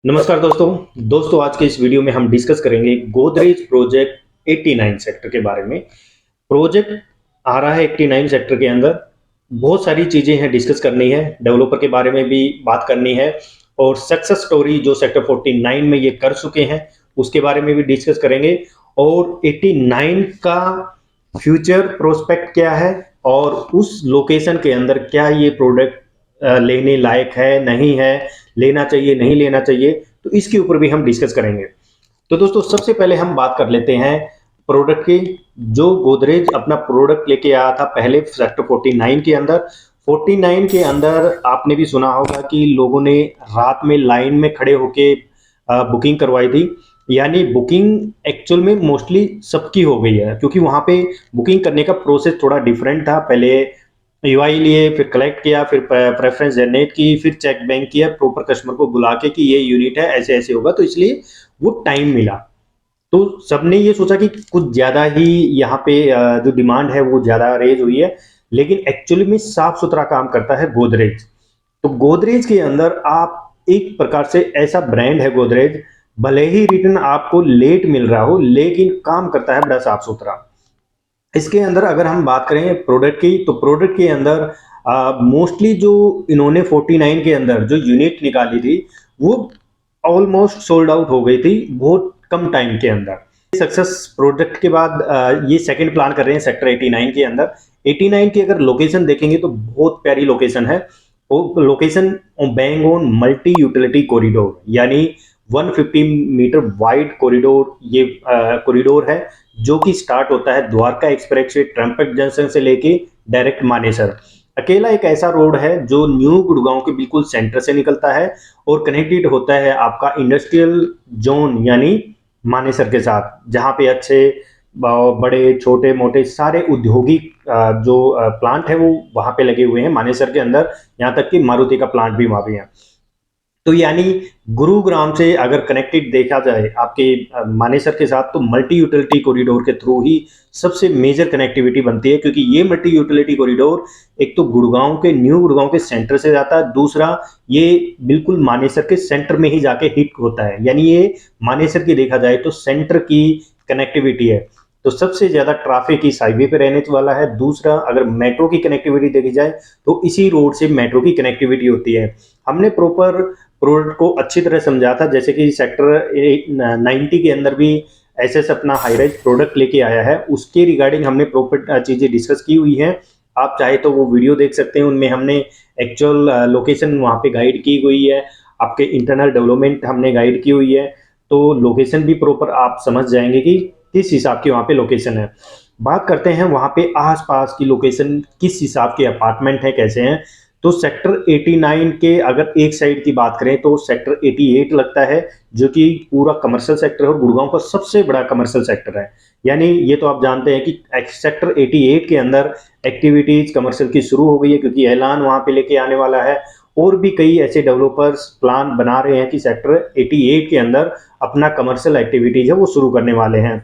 नमस्कार दोस्तों आज के इस वीडियो में हम डिस्कस करेंगे गोदरेज प्रोजेक्ट 89 सेक्टर के बारे में। प्रोजेक्ट आ रहा है 89 सेक्टर के अंदर। बहुत सारी चीज़ें हैं डिस्कस करनी है, डेवलपर के बारे में भी बात करनी है और सक्सेस स्टोरी जो सेक्टर 49 में ये कर चुके हैं उसके बारे में भी डिस्कस करेंगे और 89 का फ्यूचर प्रोस्पेक्ट क्या है और उस लोकेशन के अंदर क्या ये प्रोडक्ट लेने लायक है नहीं है, लेना चाहिए नहीं लेना चाहिए, तो इसके ऊपर भी हम डिस्कस करेंगे। तो दोस्तों सबसे पहले हम बात कर लेते हैं प्रोडक्ट की। जो गोदरेज अपना प्रोडक्ट लेके आया था पहले सेक्टर 49 के अंदर, 49 के अंदर आपने भी सुना होगा कि लोगों ने रात में लाइन में खड़े होके बुकिंग करवाई थी। यानी बुकिंग एक्चुअल में मोस्टली सबकी हो गई है क्योंकि वहां पे बुकिंग करने का प्रोसेस थोड़ा डिफरेंट था। पहले यूआई लिए, फिर कलेक्ट किया, फिर प्रेफरेंस जनरेट की, फिर चेक बैंक किया, प्रॉपर कस्टमर को बुला के कि ये यूनिट है, ऐसे ऐसे होगा, तो इसलिए वो टाइम मिला। तो सबने ये सोचा कि कुछ ज्यादा ही यहाँ पे जो डिमांड है वो ज्यादा रेज हुई है, लेकिन एक्चुअली में साफ सुथरा काम करता है गोदरेज। तो गोदरेज के अंदर आप एक प्रकार से ऐसा ब्रांड है गोदरेज, भले ही रिटर्न आपको लेट मिल रहा हो लेकिन काम करता है बड़ा साफ सुथरा। इसके अंदर अगर हम बात करें प्रोडक्ट की, तो प्रोडक्ट के अंदर मोस्टली जो इन्होंने 49 के अंदर जो यूनिट निकाली थी वो ऑलमोस्ट सोल्ड आउट हो गई थी बहुत कम टाइम के अंदर। सक्सेस प्रोडक्ट के बाद ये सेकंड प्लान कर रहे हैं सेक्टर 89 के अंदर। 89 की अगर लोकेशन देखेंगे तो बहुत प्यारी लोकेशन है। वो location bang on multi utility corridor, यानी 150 मीटर वाइड कॉरिडोर ये कॉरिडोर है जो कि स्टार्ट होता है Dwarka express way trumpet junction से लेके डायरेक्ट मानेसर। अकेला एक ऐसा रोड है जो न्यू गुड़गांव के बिल्कुल सेंटर से निकलता है और कनेक्टेड होता है आपका इंडस्ट्रियल जोन यानी मानेसर के साथ, जहां पे अच्छे बड़े छोटे मोटे सारे औद्योगिक जो प्लांट है वो वहां पे लगे हुए हैं मानेसर के अंदर। यहाँ तक कि मारुति का प्लांट भी वहां पे है। तो यानी गुरुग्राम से अगर कनेक्टेड देखा जाए आपके मानेसर के साथ, तो मल्टी यूटिलिटी कॉरिडोर के थ्रू ही सबसे मेजर कनेक्टिविटी बनती है, क्योंकि ये मल्टी यूटिलिटी कॉरिडोर एक तो गुड़गांव के न्यू गुड़गांव के सेंटर से जाता है, दूसरा ये बिल्कुल मानेसर के सेंटर में ही जाके हिट होता है। यानी ये मानेसर की देखा जाए तो सेंटर की कनेक्टिविटी है। तो सबसे ज्यादा ट्रैफिक इस हाईवे पे रहने वाला है। दूसरा, अगर मेट्रो की कनेक्टिविटी देखी जाए तो इसी रोड से मेट्रो की कनेक्टिविटी होती है। हमने प्रॉपर प्रोडक्ट को अच्छी तरह समझा था, जैसे कि सेक्टर 90 के अंदर भी एसएस अपना हाईराइज प्रोडक्ट लेके आया है, उसके रिगार्डिंग हमने प्रॉपर चीजें डिस्कस की हुई हैं। आप चाहे तो वो वीडियो देख सकते हैं, उनमें हमने एक्चुअल लोकेशन वहाँ पे गाइड की हुई है, आपके इंटरनल डेवलपमेंट हमने गाइड की हुई है। तो लोकेशन भी प्रॉपर आप समझ जाएंगे कि किस हिसाब की वहाँ पे लोकेशन है। बात करते हैं वहाँ पे आसपास की लोकेशन, किस हिसाब के अपार्टमेंट है, कैसे हैं। तो सेक्टर 89 के अगर एक साइड की बात करें तो सेक्टर 88 लगता है, जो कि पूरा कमर्शियल सेक्टर है और गुड़गांव का सबसे बड़ा कमर्शियल सेक्टर है। यानी ये तो आप जानते हैं कि सेक्टर 88 के अंदर एक्टिविटीज कमर्शियल की शुरू हो गई है, क्योंकि ऐलान वहां पे लेके आने वाला है। और भी कई ऐसे डेवलपर्स प्लान बना रहे हैं कि सेक्टर 88 के अंदर अपना कमर्शियल एक्टिविटीज है वो शुरू करने वाले हैं,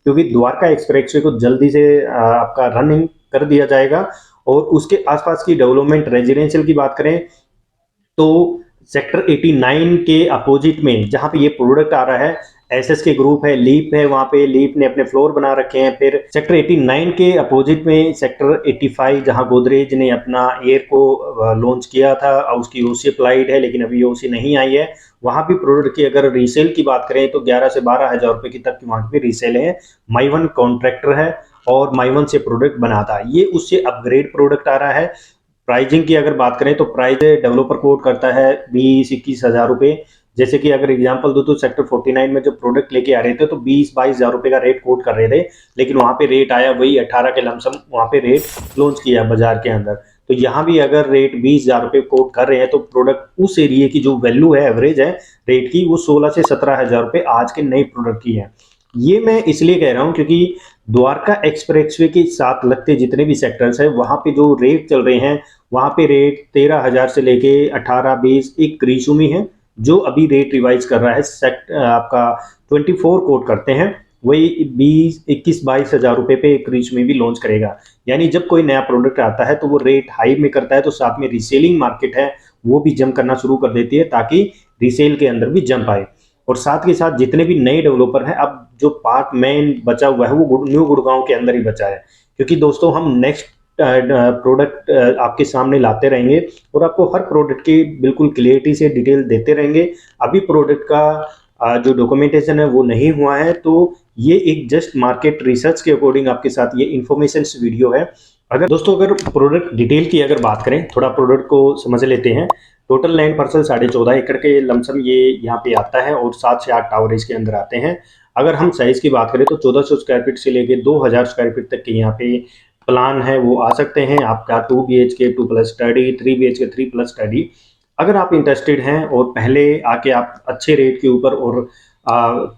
क्योंकि द्वारका एक्सप्रेसवे को जल्दी से आपका रनिंग कर दिया जाएगा। और उसके आसपास की डेवलपमेंट रेजिडेंशियल की बात करें तो सेक्टर 89 के अपोजिट में जहां पे ये प्रोडक्ट आ रहा है, एसएस के ग्रुप है, लीप है, वहां पे लीप ने अपने फ्लोर बना रखे हैं। फिर सेक्टर 89 के अपोजिट में सेक्टर 85 जहां गोदरेज ने अपना एयर को लॉन्च किया था और उसकी ओसी अप्लाइड है, लेकिन अभी ओसी नहीं आई है। वहां भी प्रोडक्ट की अगर रीसेल की बात करें तो 11 से 12 हजार रुपए की तक की वहां पे रीसेल है। माई वन कॉन्ट्रैक्टर है और माई वन से प्रोडक्ट बनाता है, ये उससे अपग्रेड प्रोडक्ट आ रहा है। प्राइजिंग की अगर बात करें तो प्राइस डेवलपर कोट करता है 20-21 हजार रुपए। जैसे कि अगर एग्जांपल दो तो सेक्टर 49 में जो प्रोडक्ट लेके आ रहे थे तो 20-22 हजार रुपए का रेट कोट कर रहे थे, लेकिन वहां पे रेट आया वही 18 के लमसम वहां पे रेट लॉन्च किया बाजार के अंदर। तो यहाँ भी अगर रेट 20 हजार रुपए कोट कर रहे हैं तो प्रोडक्ट उस एरिया की जो वैल्यू है, एवरेज है रेट की, वो 16 से 17 हजार रुपए आज के नए प्रोडक्ट की है। ये मैं इसलिए कह रहा हूं क्योंकि द्वारका एक्सप्रेसवे के साथ लगते जितने भी सेक्टर्स है वहां पे जो रेट चल रहे हैं, वहां पे रेट 13 हजार से लेके 18-20, एक क्रीसुमी है जो अभी रेट रिवाइज कर रहा है, आपका 24 कोट करते हैं, वही 20-21-22 हजार रुपए पे क्रीसुमी भी लॉन्च करेगा। यानी जब कोई नया प्रोडक्ट आता है तो वो रेट हाई में करता है, तो साथ में रीसेलिंग मार्केट है वो भी जम करना शुरू कर देती है, ताकि रीसेल के अंदर भी जंप आए। और साथ के साथ जितने भी नए डेवलपर हैं, अब जो पार्ट मेन बचा हुआ है वो न्यू गुड़गांव के अंदर ही बचा है, क्योंकि दोस्तों हम नेक्स्ट प्रोडक्ट आपके सामने लाते रहेंगे और आपको हर प्रोडक्ट की बिल्कुल क्लियरिटी से डिटेल देते रहेंगे। अभी प्रोडक्ट का जो डॉक्यूमेंटेशन है वो नहीं हुआ है, तो ये एक जस्ट मार्केट रिसर्च के अकॉर्डिंग आपके साथ ये इन्फॉर्मेशन वीडियो है। अगर प्रोडक्ट डिटेल की अगर बात करें, थोड़ा प्रोडक्ट को समझ लेते हैं। टोटल लैंड पार्सल 14.5 एकड़ के लमसम ये यहाँ पे आता है और 7 से 8 टावर इसके अंदर आते हैं। अगर हम साइज की बात करें तो 1400 स्क्वायर फीट से लेके 2000 स्क्वायर फीट तक के यहाँ पे प्लान है वो आ सकते हैं। आपका 2 BHK 2 plus study, 3 BHK 3 plus study. अगर आप इंटरेस्टेड हैं और पहले आके आप अच्छे रेट के ऊपर और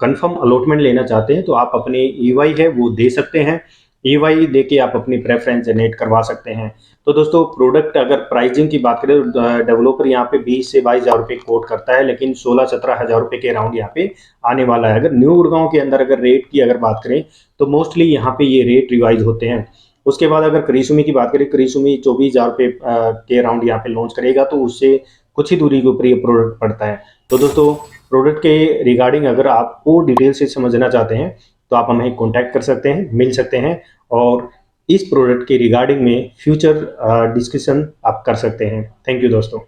कंफर्म अलॉटमेंट लेना चाहते हैं, तो आप अपने EY है वो दे सकते हैं। EY देके आप अपनी प्रेफरेंस जनरेट करवा सकते हैं। तो दोस्तों, प्रोडक्ट अगर प्राइसिंग की बात करें तो डेवलपर यहाँ पे 20 से 22 हज़ार रुपये कोट करता है, लेकिन 16-17 हज़ार रुपये के अराउंड यहाँ पे आने वाला है। अगर न्यू गुड़गांव के अंदर अगर रेट की अगर बात करें तो मोस्टली यहाँ पे ये रेट रिवाइज होते हैं। उसके बाद अगर करीसुमी की बात करें, करीसुमी 24 हज़ार रुपये के अराउंड यहाँ पे लॉन्च करेगा, तो उससे कुछ ही दूरी के ऊपर ये प्रोडक्ट पड़ता है। तो दोस्तों, प्रोडक्ट के रिगार्डिंग अगर आप और डिटेल से समझना चाहते हैं तो आप हमें कॉन्टैक्ट कर सकते हैं, मिल सकते हैं, और इस प्रोडक्ट के रिगार्डिंग में फ्यूचर डिस्कशन आप कर सकते हैं। थैंक यू दोस्तों।